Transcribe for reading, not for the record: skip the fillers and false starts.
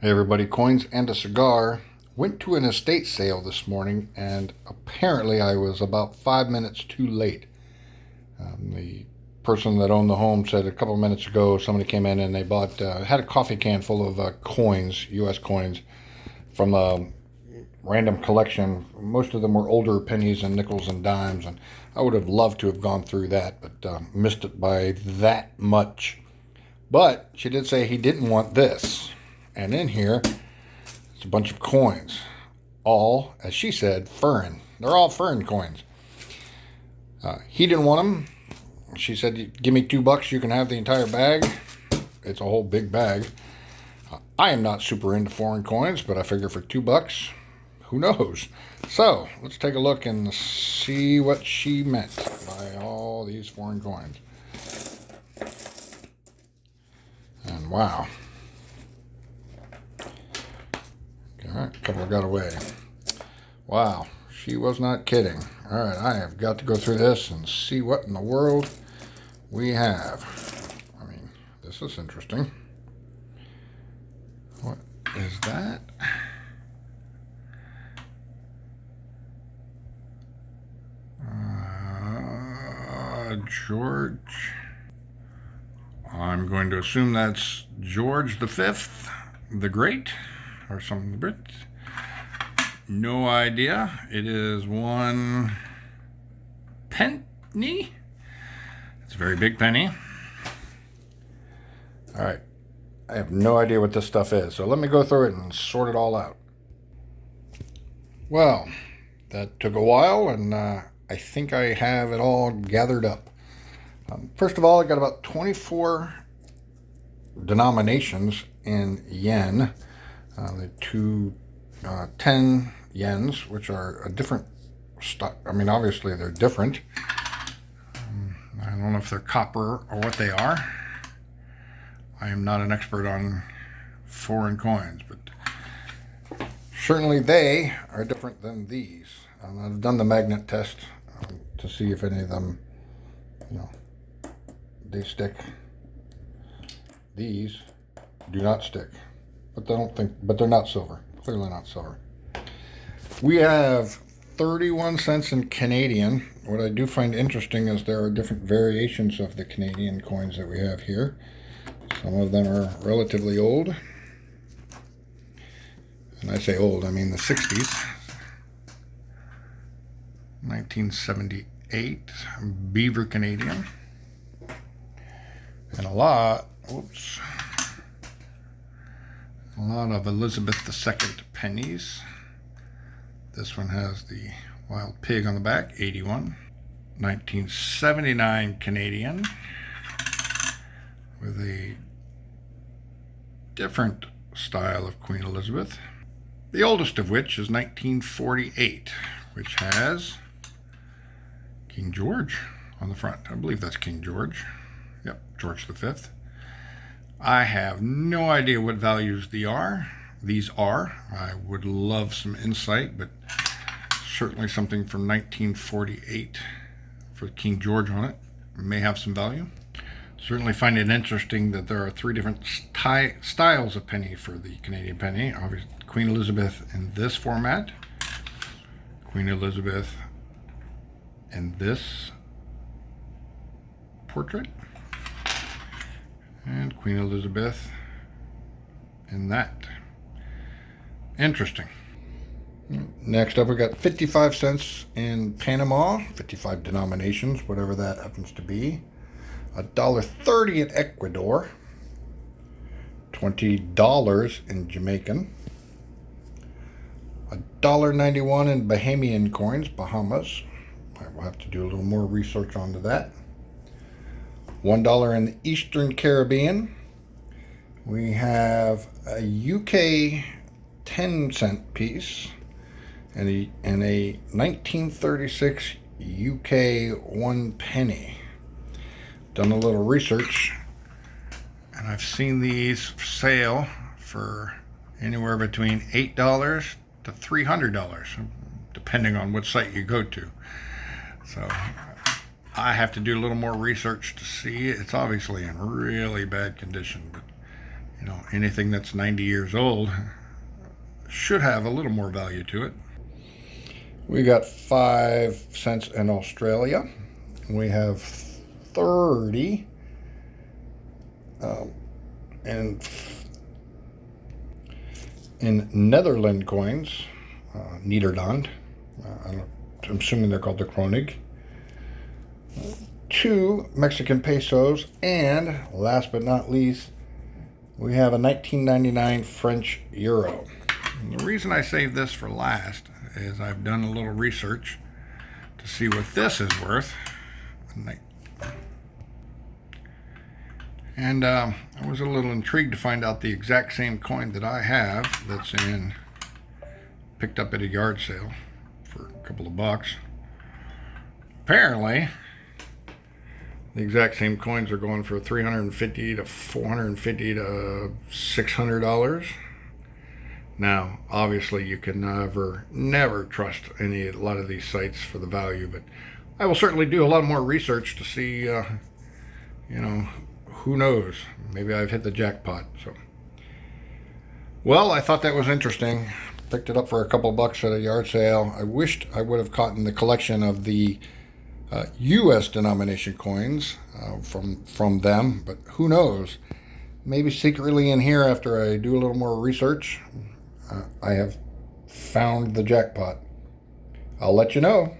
Hey everybody, Coins and a Cigar went to an estate sale this morning, and apparently I was about 5 minutes too late. The person that owned the home said a couple of minutes ago somebody came in and they had a coffee can full of coins, U.S. coins, from a random collection. Most of them were older pennies and nickels and dimes, and I would have loved to have gone through that, but missed it by that much. But she did say he didn't want this. And in here, it's a bunch of coins. All, as she said, foreign. They're all foreign coins. He didn't want them. She said, give me $2, you can have the entire bag. It's a whole big bag. I am not super into foreign coins, but I figure for $2, who knows? So, let's take a look and see what she meant by all these foreign coins. And wow. All right, a couple got away. Wow, she was not kidding. All right, I have got to go through this and see what in the world we have. I mean, this is interesting. What is that? George. I'm going to assume that's George V, the Great, or something a bit. No idea. It is 1 penny. It's a very big penny. All right. I have no idea what this stuff is, so let me go through it and sort it all out. Well, that took a while, and I think I have it all gathered up. First of all, I got about 24 denominations in yen. The two 10 yens, which are a different stock. I mean, obviously they're different. I don't know if they're copper or what they are. I am not an expert on foreign coins, but certainly they are different than these. I've done the magnet test to see if any of them, they stick. These do not stick, but they're not silver. Clearly not silver. We have 31 cents in Canadian. What I do find interesting is there are different variations of the Canadian coins that we have here. Some of them are relatively old. And I say old, I mean the 60s. 1978 Beaver Canadian. And a lot of Elizabeth II pennies. This one has the wild pig on the back, 81. 1979 Canadian with a different style of Queen Elizabeth. The oldest of which is 1948, which has King George on the front. I believe that's King George. Yep, George V. I have no idea what values these are. I would love some insight, but certainly something from 1948 for King George on it may have some value. Certainly find it interesting that there are 3 different styles of penny for the Canadian penny. Obviously, Queen Elizabeth in this format, Queen Elizabeth in this portrait, and Queen Elizabeth in that. Interesting. Next up, we got 55 cents in Panama, 55 denominations, whatever that happens to be. $1.30 in Ecuador, $20 in Jamaican, $1.91 in Bahamian coins, Bahamas. I will have to do a little more research onto that. $1 in the Eastern Caribbean. We have a UK 10-cent piece and a 1936 UK 1 penny. Done a little research, and I've seen these for sale for anywhere between $8 to $300, depending on what site you go to. So I have to do a little more research to see. It's obviously in really bad condition, but Anything that's 90 years old should have a little more value to it. We got 5 cents in Australia. We have 30 and in Netherlands coins, Nederland. I'm assuming they're called the Kronig. 2 Mexican pesos, and last but not least, we have a 1999 French euro. And the reason I saved this for last is I've done a little research to see what this is worth. And I was a little intrigued to find out the exact same coin that I have that's picked up at a yard sale for a couple of bucks. Apparently, the exact same coins are going for $350 to $450 to $600. Now, obviously, you can never trust a lot of these sites for the value, but I will certainly do a lot more research to see, who knows? Maybe I've hit the jackpot. So, well, I thought that was interesting. Picked it up for a couple bucks at a yard sale. I wished I would have caught in the collection of the U.S. denomination coins from them, but who knows? Maybe secretly in here, after I do a little more research, I have found the jackpot. I'll let you know.